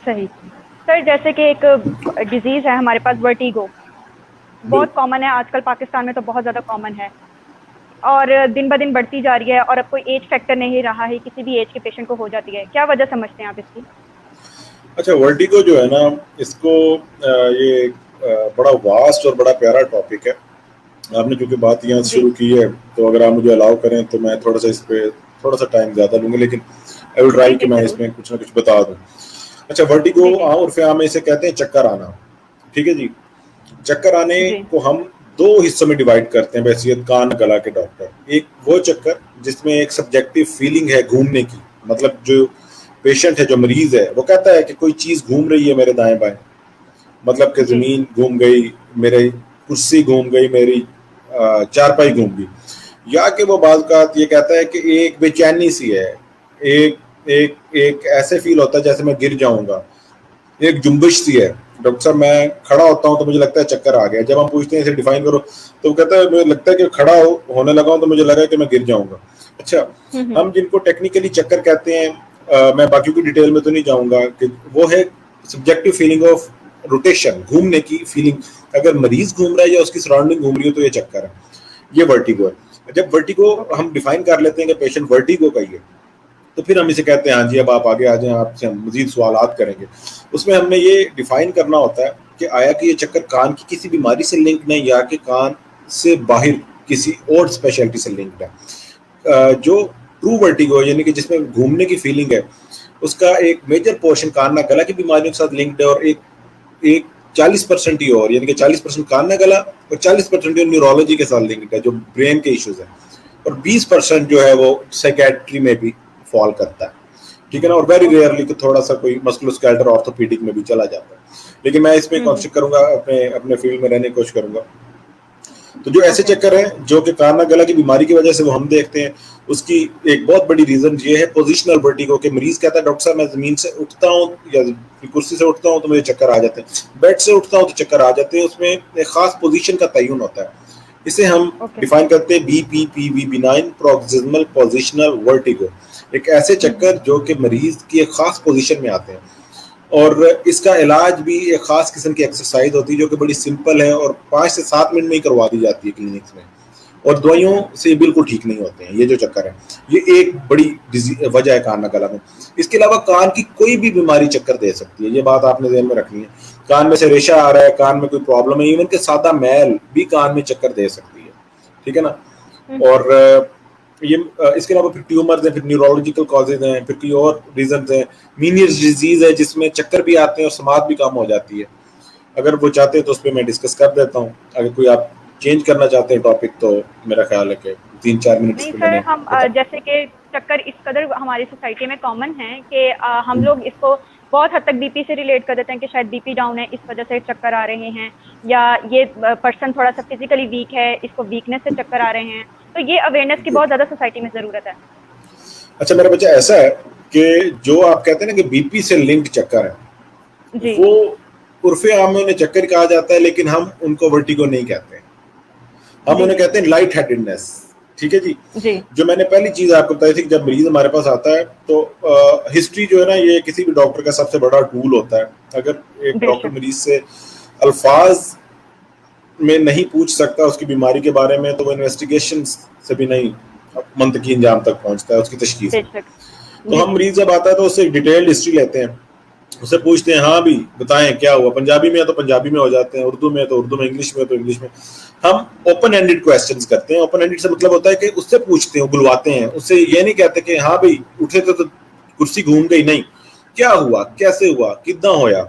सही। सर जैसे कि एक डिजीज है हमारे पास वर्टिगो, बहुत बिल्कुल। कॉमन है आजकल, पाकिस्तान में तो बहुत ज्यादा कॉमन है और दिन ब दिन बढ़ती जा रही है और अब कोई एज फैक्टर नहीं रहा है, किसी भी एज के पेशेंट को हो जाती है। क्या वजह समझते हैं आप इसकी? अच्छा, वर्टिगो जो है ना, इसको ये बड़ा वास्ट और बड़ा प्यारा टॉपिक है। आपने क्योंकि बात यहाँ से जी शुरू की है, तो अगर आप मुझे अलाउ करें तो मैं थोड़ा सा इस पे थोड़ा सा टाइम ज़्यादा लूँगा, लेकिन आई विल ट्राई जी कि जी मैं जरूर। इसमें कुछ ना कुछ बता दूँ। अच्छा, वर्टिगो जी जी उर्फ़ आम में इसे कहते हैं चक्कर आना। ठीक है जी। चक्कर आने जी को हम दो हिस्सों में डिवाइड करते हैं बहसीत कान गला के डॉक्टर। एक वो चक्कर जिसमें एक सब्जेक्टिव फीलिंग है घूमने की, मतलब जो पेशेंट है, जो मरीज है, वो कहता है कि कोई चीज़ घूम रही है मेरे दाएं बाएं, मतलब कि जी ज़मीन घूम गई, मेरी कुर्सी घूम गई, मेरी चारपाई घूम गई। या कि वो बाज़ का ये कहता है कि एक बेचैनी सी है, एक एक एक ऐसे फील होता है जैसे मैं गिर जाऊंगा, एक जुम्बिश सी है। डॉक्टर साहब, मैं खड़ा होता हूँ तो मुझे लगता है चक्कर आ गया। जब हम पूछते हैं इसे डिफाइन करो, तो वो कहता है मुझे लगता है कि होने लगा हूँ तो मुझे लगा कि मैं गिर जाऊंगा। अच्छा, हम्म। हम जिनको टेक्निकली चक्कर कहते हैं, मैं बाकी की डिटेल में तो नहीं जाऊंगा, कि वो है सब्जेक्टिव फीलिंग ऑफ रोटेशन, घूमने की फीलिंग। अगर मरीज घूम रहा है या उसकी सराउंडिंग घूम रही है तो ये चक्कर है, ये वर्टिगो है। जब वर्टिगो ओके। हम डिफाइन कर लेते हैं कि पेशेंट वर्टिगो का ही है, तो फिर हम इसे कहते हैं हाँ जी अब आप आगे आ जाएं, आपसे हम मजीद सवालात करेंगे। उसमें हमने ये डिफाइन करना होता है कि आया कि ये चक्कर कान की किसी बीमारी से लिंक नहीं, या कि कान से बाहर किसी और स्पेशलिटी से लिंक्ड है। जो ट्रू वर्टिगो यानी कि जिसमें घूमने की फीलिंग है, उसका एक मेजर पोर्शन कान ना गला की बीमारियों के साथ लिंक्ड है, और एक एक 40% ही, और यानी कि 40% कान ना गला और 40% न्यूरोलॉजी के साथ लिंक्ड है, जो ब्रेन के इश्यूज है। और 20% जो है वो साइकेट्री में भी फॉल करता है। ठीक है ना। और वेरी ओके। रेयरली तो थोड़ा सा कोई मस्कुलोस्केलेटल ऑर्थोपेडिक में भी चला जाता है, लेकिन मैं इसमें कोशिश करूंगा, अपने अपने फील्ड में रहने की कोशिश करूंगा। तो जो ऐसे ओके। चक्कर हैं जो कि कान गला की बीमारी की वजह से वो हम देखते हैं, उसकी एक बहुत बड़ी रीजन ये है पोजिशनल वर्टिगो के। मरीज कहता है डॉक्टर साहब मैं जमीन से उठता हूँ या कुर्सी से उठता हूँ तो मुझे चक्कर आ जाते हैं, बेड से उठता हूँ तो चक्कर आ जाते हैं। उसमें एक खास पोजीशन का तयन होता है। इसे हम ओके। डिफाइन करते हैं BPPV, benign proximal positional vertigo. एक ऐसे चक्कर जो कि मरीज की एक खास पोजीशन में आते हैं, और इसका इलाज भी एक खास किस्म की एक्सरसाइज होती है जो कि बड़ी सिंपल है और 5 से 7 मिनट में ही करवा दी जाती है क्लिनिक्स में, और दवाइयों अच्छा। से बिल्कुल ठीक नहीं होते हैं ये जो चक्कर है। ये एक बड़ी वजह है कान गला में। इसके अलावा कान की कोई भी बीमारी चक्कर दे सकती है, ये बात आपने ध्यान में रखनी है। कान में से रेशा आ रहा है, कान में कोई प्रॉब्लम है, इवन के सादा मैल भी कान में चक्कर दे सकती है। ठीक है ना। और ये इसके अलावा फिर ट्यूमर्स हैं, फिर न्यूरोलॉजिकल कॉजेज हैं, फिर कोई और रीजन हैं। मीनियर्स डिजीज है जिसमें चक्कर भी आते हैं और समात भी कम हो जाती है। अगर वो चाहते हैं तो उस पर मैं डिस्कस कर देता हूँ। अगर कोई आप चेंज करना चाहते हैं टॉपिक, तो मेरा ख्याल है कि 3-4 मिनट इस नहीं पर सर, मैंने हम बता। जैसे कि चक्कर इस कदर हमारी सोसाइटी में कॉमन है कि हम लोग इसको बहुत हद तक बीपी से रिलेट कर देते हैं कि शायद बीपी डाउन है इस वजह से चक्कर आ रहे हैं, या ये पर्सन थोड़ा सा फिजिकली वीक है इसको वीकनेस से चक्कर आ रहे हैं। तो ये अवेयरनेस की जी। बहुत ज्यादा सोसाइटी में जरूरत है। अच्छा, मेरा बच्चा ऐसा है कि जो आप कहते हैं ना कि बीपी से लिंक्ड चक्कर है, जी वो उर्फे आम में उन्हें चक्कर कहा जाता है, लेकिन हम उनको वर्टिगो नहीं कहते हैं, हम जी उन्हें जी कहते हैं लाइट हेडेडनेस। ठीक है जी। जी। जो मैंने पहली चीज आपको बताई थी कि जब मरीज हमारे पास आता है तो हिस्ट्री जो है ना, ये किसी भी डॉक्टर का सबसे बड़ा टूल होता है। अगर एक डॉक्टर बेशक। मरीज से अल्फाज में नहीं पूछ सकता उसकी बीमारी के बारे में, तो वो इन्वेस्टिगेशन से भी नहीं मंतकी इंजाम तक पहुंचता है उसकी तशखीस में। बेशक। तो जी हम जी मरीज जब आता है तो उससे एक डिटेल्ड हिस्ट्री लेते हैं, उससे पूछते हैं हाँ भी बताएं क्या हुआ। पंजाबी में है तो पंजाबी में हो जाते हैं, उर्दू में है तो उर्दू में, इंग्लिश में है तो इंग्लिश में। हम ओपन एंडेड क्वेश्चंस करते हैं। ओपन एंडेड से मतलब होता है कि उससे पूछते हैं, बुलवाते हैं, उससे ये नहीं कहते कि हाँ भाई उठे तो कुर्सी घूम गई, नहीं, क्या हुआ, कैसे हुआ, कितना होया,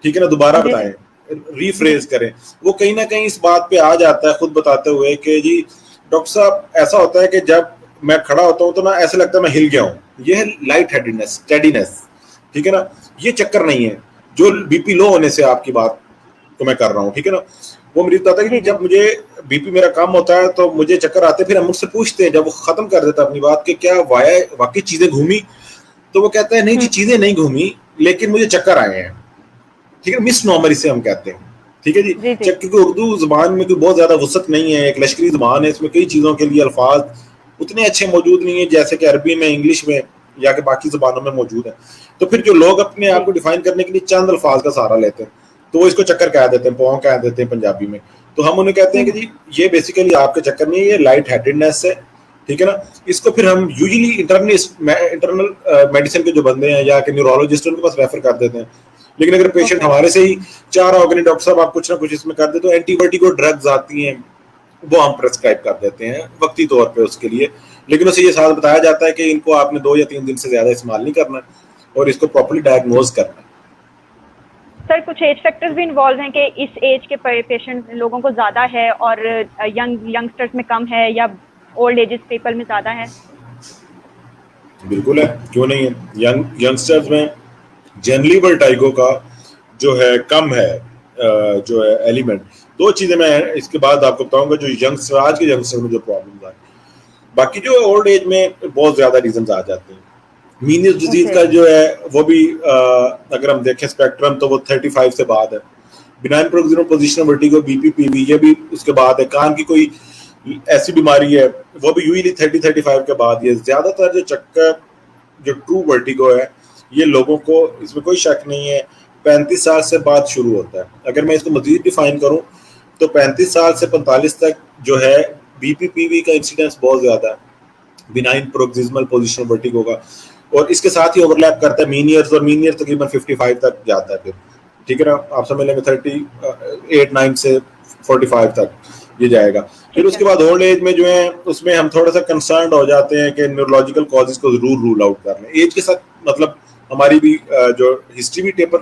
ठीक है ना, दोबारा जी जी बताएं, जी रीफ्रेज करें। वो कहीं ना कहीं इस बात पे आ जाता है खुद बताते हुए कि जी डॉक्टर साहब ऐसा होता है कि जब मैं खड़ा होता हूँ तो ना ऐसा लगता है मैं हिल गया हूँ, ये है लाइट हेडेडनेस, स्टेडीनेस। ठीक है ना। ये चक्कर नहीं है जो बीपी लो होने से आपकी बात को मैं कर रहा हूँ। ठीक है ना। वो मरीज बताता है कि जी जी जब मुझे बीपी मेरा कम होता है तो मुझे चक्कर आते, फिर हम मुझसे पूछते हैं जब वो खत्म कर देता अपनी बात कि क्या वाया वाकई चीजें घूमी, तो वो कहता है नहीं जी चीजें नहीं घूमी, लेकिन मुझे चक्कर आए हैं। ठीक है, मिस नॉर्मल इसे हम कहते हैं। ठीक है जी। जी जी क्योंकि उर्दू जुबान में कोई बहुत ज्यादा वसत नहीं है, एक लश्करी जुबान है, इसमें कई चीजों के लिए अल्फाज उतने अच्छे मौजूद नहीं है जैसे कि अरबी में, इंग्लिश में या कि बाकी जुबानों में मौजूद है। तो फिर जो लोग अपने आप को डिफाइन करने के लिए चंद अल्फाज का सहारा लेते हैं, तो वो इसको चक्कर कह देते हैं, पौं कह देते हैं पंजाबी में। तो हम उन्हें कहते हैं कि जी ये बेसिकली आपका चक्कर नहीं है, ये लाइट हेडेडनेस है, ठीक है ना। इसको फिर हम यूजुअली इंटरनल मेडिसिन के जो बंदे हैं या कि न्यूरोलॉजिस्ट उनके पास रेफर कर देते हैं। लेकिन अगर पेशेंट हमारे से ही चाह रहा होगा नहीं डॉक्टर साहब आप कुछ ना कुछ इसमें कर दे, तो एंटीबायोटिक और ड्रग्स आती हैं वो हम प्रेस्क्राइब कर देते हैं वक्ती तौर पे उसके लिए। लेकिन उसे ये साथ बताया जाता है कि इनको आपने 2 या 3 दिन से ज्यादा इस्तेमाल नहीं करना और इसको प्रॉपर्ली डायग्नोज करना है। सर कुछ एज फैक्टर्स भी इन्वॉल्व हैं कि इस एज के पेशेंट लोगों को ज़्यादा है और यंगस्टर्स में कम है या ओल्ड एजेस पीपल में ज़्यादा है? बिल्कुल है, क्यों नहीं है। यंगस्टर्स में जनरली वर्टिगो का जो है कम है जो है एलिमेंट। 2 चीजें मैं इसके बाद आपको बताऊंगा जो यंगस्टर आज के यंगस्टर में जो प्रॉब्लम है। बाकी जो ओल्ड एज में बहुत ज्यादा रीजन आ जाते हैं। मीनियस डिजीज का जो है वो भी अगर हम देखें स्पेक्ट्रम तो वो 35 से बाद है। बिनाइन प्रोक्सिमल पोजिशनल वर्टिगो बीपीपीवी ये भी उसके बाद है। कान की कोई ऐसी बीमारी है वो भी यूजुअली 30-35 के बाद। ये ज्यादातर जो चक्कर जो ट्रू वर्टिगो है ये लोगों को, इसमें कोई शक नहीं है, 35 साल से बाद शुरू होता है। अगर मैं इसको मजीद डिफाइन करूं तो 35 साल से 45 तक जो है बीपीपीवी का इंसिडेंस बहुत ज्यादा है बिनाइन प्रोक्सिमल पोजिशनल वर्टिगो का, और इसके साथ ही ओवरलैप करता है मीनियर्स, और मीनियर तकरीबन 55 तक जाता है फिर, ठीक है ना। आप समझ लेंगे 38-9 से 45 तक ये जाएगा। फिर उसके बाद ओल्ड एज में जो है उसमें हम थोड़ा सा कंसर्न हो जाते हैं कि न्यूरोलॉजिकल कॉजेज को जरूर रूल आउट कर लें। एज के साथ मतलब हमारी भी जो हिस्ट्री भी टेपर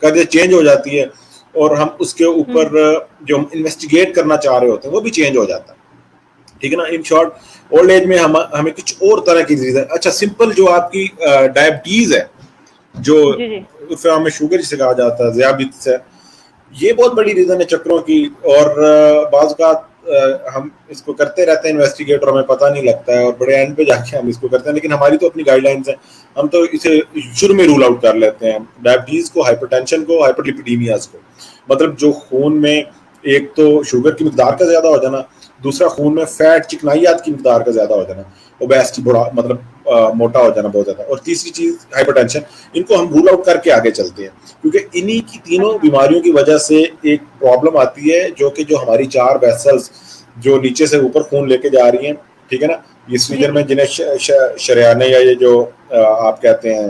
का चेंज हो जाती है और हम उसके ऊपर जो हम इन्वेस्टिगेट करना चाह रहे होते हैं वो भी चेंज हो जाता है, ठीक है ना। इन शॉर्ट ओल्ड एज में हमें कुछ और तरह की डिजीज है। अच्छा सिंपल जो आपकी डायबिटीज है जो हमें शुगर जिसे कहा जाता है, ज़ियाबित्स है, ये बहुत बड़ी रीजन है चक्रों की। और बाज़ का हम इसको करते रहते हैं इन्वेस्टिगेट और हमें पता नहीं लगता है और बड़े एंड पे जाके हम इसको करते हैं। लेकिन हमारी तो अपनी गाइडलाइंस है, हम तो इसे शुरू में रूल आउट कर लेते हैं। डायबिटीज को, हाइपरटेंशन को, हाइपरलिपिडीमियाज को, मतलब जो खून में एक तो शुगर की मिकदार का ज्यादा हो जाना, दूसरा खून में फैट चिकनाइयात की मिकदार का ज्यादा हो जाना, ओबेसिटी बड़ा मतलब मोटा हो जाना बहुत ज्यादा, और तीसरी चीज हाइपरटेंशन। इनको हम रूल आउट करके आगे चलते हैं क्योंकि इन्हीं की तीनों बीमारियों की वजह से एक प्रॉब्लम आती है जो हमारी 4 वेसल्स जो नीचे से ऊपर खून लेके जा रही हैं, ठीक है ना। इस रीजन में जिन्हें शरियाने या ये जो आप कहते हैं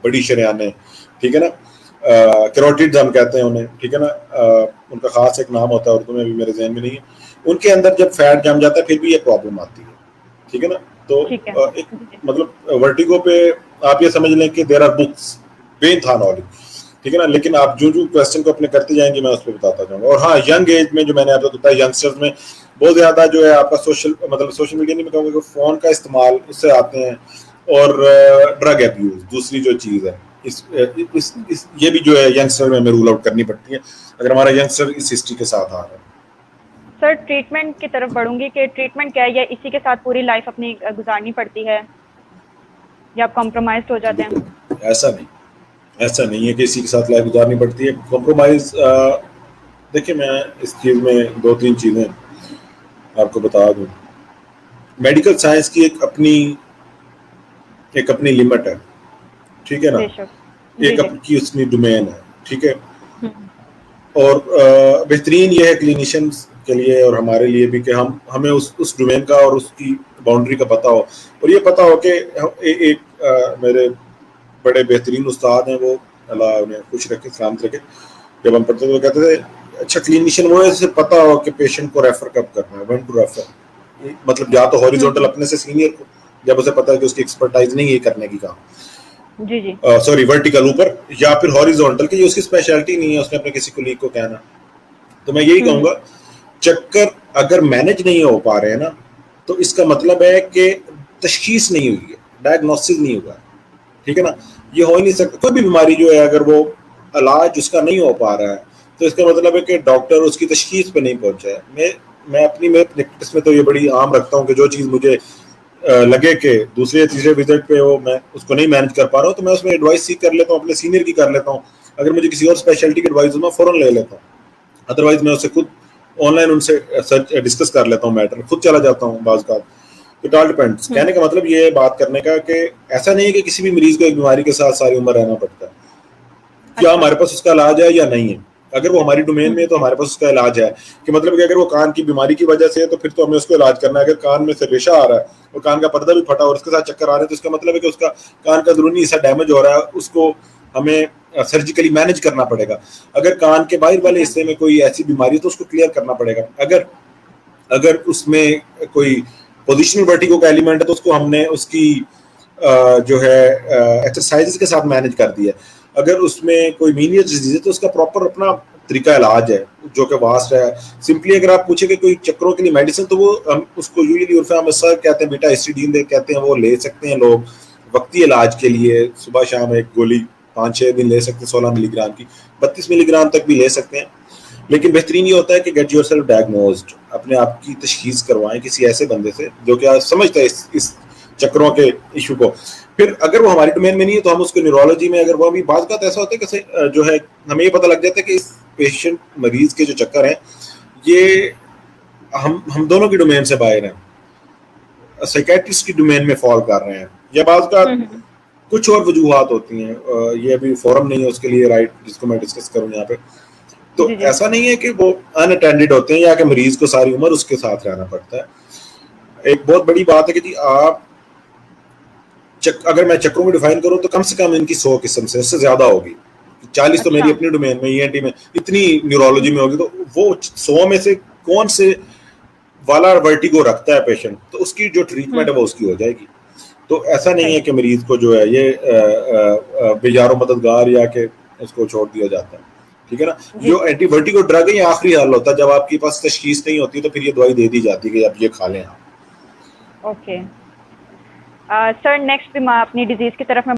बड़ी शरियाने, ठीक है ना, कैरोटिड्स हम कहते हैं उन्हें, ठीक है ना, उनका खास एक नाम होता है, उर्दू में भी मेरे ज़हन में नहीं है। उनके अंदर जब फैट जम जाता है फिर भी ये प्रॉब्लम आती है, ठीक है ना। तो एक मतलब वर्टिगो पे आप ये समझ लें कि देयर आर बुक्स बेन था नॉलेज, ठीक है ना। लेकिन आप जो क्वेश्चन को अपने करते जाएंगे मैं उस पर बताता जाऊंगा। और हाँ, यंग एज में जो मैंने आपको बताया, यंगस्टर्स में बहुत ज्यादा जो है आपका सोशल मीडिया नहीं कहूँगा, फोन का इस्तेमाल उससे आते हैं, और ड्रग एब्यूज दूसरी जो चीज है। इस ये भी जो है यंगस्टर में हमें रूल आउट करनी पड़ती है अगर हमारा यंगस्टर इस हिस्ट्री के साथ आ रहा है। सर ट्रीटमेंट की तरफ बढ़ूंगी कि ट्रीटमेंट क्या है, या इसी के साथ पूरी लाइफ अपनी गुजारनी पड़ती है या आप कॉम्प्रोमाइज हो जाते हैं? ऐसा नहीं है कि इसी के साथ लाइफ गुजारनी पड़ती है। कॉम्प्रोमाइज देखिए मैं इस चीज में 2-3 चीजें आपको बता दूं। मेडिकल साइंस की एक अपनी लिमिट है, ठीक है ना, एक अपनी उसकी डोमेन है, ठीक है। और बेहतरीन ये है क्लिनिशियंस के लिए और हमारे लिए भी कि हमें उस डोमेन का और उसकी बाउंड्री का पता हो, और ये पता हो कि एक मेरे बड़े बेहतरीन उस्ताद हैं, वो अल्लाह उन्हें खुश रखे, सलामत रखे, जब हम पढ़ते थे वो कहते थे अच्छा क्लिनिशियन वो है जिसे पता हो कि पेशेंट को रेफर कब करना है, व्हेन टू रेफर। मतलब या तो हॉरिजॉन्टल अपने से सीनियर को, जब उसे पता है कि उसकी एक्सपर्टाइज नहीं है करने की काम, जी सॉरी वर्टिकल ऊपर, या फिर हॉरिजॉन्टल की उसकी स्पेशलिटी नहीं है, उसने अपने किसी कोलीग को कहना। तो मैं यही कहूंगा चक्कर अगर मैनेज नहीं हो पा रहे हैं ना, तो इसका मतलब है कि तशखीस नहीं हुई है, डायग्नोसिस नहीं हुआ, ठीक है ना। ये हो ही नहीं सकता। कोई भी बीमारी जो है अगर वो इलाज उसका नहीं हो पा रहा है तो इसका मतलब है कि डॉक्टर उसकी तशखीस पे नहीं पहुंचा है। मैं प्रैक्टिस में तो ये बड़ी आम रखता हूँ कि जो चीज़ मुझे लगे कि दूसरे या तीसरे विजिट पे वो मैं उसको नहीं मैनेज कर पा रहा हूँ तो मैं उसमें एडवाइस सीख कर लेता हूँ, अपने सीनियर की कर लेता हूँ। अगर मुझे किसी और स्पेशलिटी की एडवाइस हो मैं फ़ौरन ले लेता हूँ, अदरवाइज मैं उससे खुद ऑनलाइन उनसे सर्च डिस्कस कर लेता हूँ, मैटर खुद चला जाता हूँ बाज़ का। It all depends. कहने का मतलब ये बात करने का कि ऐसा नहीं है कि किसी भी मरीज को एक बीमारी के साथ सारी उम्र रहना पड़ता है। क्या हमारे पास उसका इलाज है या नहीं है? अगर वो हमारी डोमेन में है तो हमारे पास उसका इलाज है। कि मतलब कि अगर वो कान की बीमारी की वजह से है तो फिर तो हमें उसको इलाज करना है। अगर कान में से रेशा आ रहा है और कान का पर्दा भी फटा और उसके साथ चक्कर आ रहे हैं तो इसका मतलब है कि उसका कान का अंदरूनी हिस्सा डैमेज हो रहा है, उसको हमें सर्जिकली मैनेज करना पड़ेगा। अगर कान के बाहर वाले हिस्से में कोई ऐसी बीमारी है तो उसको क्लियर करना पड़ेगा। अगर उसमें कोई पोजिशनल वर्टिगो का एलिमेंट है तो उसको हमने उसकी जो है एक्सरसाइजेस के साथ मैनेज कर दिया। अगर उसमें कोई मीनियस डिजीज है तो उसका प्रॉपर अपना तरीका इलाज है जो कि वास्ट है। सिंपली अगर आप पूछे कि कोई चक्करों के लिए मेडिसिन तो वो हम उसको यूजुअली उर्फ में सर कहते हैं, बीटा हिस्टिडीन कहते हैं, वो ले सकते हैं लोग वक्ती इलाज के लिए। सुबह शाम एक गोली 5-6 दिन ले सकते हैं 16 मिलीग्राम की, 32 मिलीग्राम तक भी ले सकते हैं। लेकिन बेहतरीन ये होता है कि गेट योरसेल्फ डायग्नोज्ड, अपने आप की तशखीस करवाएं किसी ऐसे बंदे से जो कि समझता है इस चक्करों के इशू को। फिर अगर वो हमारी डोमेन में नहीं है तो हम उसको न्यूरोलॉजी में, अगर वो भी बात का ऐसा होता है कि जो है हमें ये पता लग जाता है कि इस पेशेंट मरीज के जो चक्कर हैं ये हम दोनों की डोमेन से बाहर हैं, साइकेट्रिस्ट की डोमेन में फॉल कर रहे हैं, या बात का कुछ और वजूहात होती हैं। ये अभी फोरम नहीं है उसके लिए, राइट, जिसको मैं डिस्कस करूं यहाँ पे। तो ऐसा नहीं है कि वो अनअटेंडेड होते हैं या कि मरीज को सारी उम्र उसके साथ रहना पड़ता है। एक बहुत बड़ी बात है कि जी आप अगर मैं चक्रों को डिफाइन करूं तो कम से कम इनकी 100 किस्म से, इससे ज्यादा होगी। 40 तो मेरी अपनी डोमेन में, ईएनटी में, इतनी न्यूरोलॉजी में होगी। तो वो 100 में से कौन से वाला वर्टिगो रखता है पेशेंट, तो उसकी जो ट्रीटमेंट है वो उसकी हो जाएगी। तो ऐसा नहीं है कि मरीज को जो है ये बेजारो मददगार या कि उसको छोड़ दिया जाता है। ठीक है ना। जो एंटी वर्टिगो ड्रग है ये आखिरी हाल होता है, जब आपके पास तशखीस नहीं होती तो फिर ये दवाई दे दी जाती है कि आप ये खा लें आप। ओके सर, नेक्स्ट अपनी डिजीज की तरफ में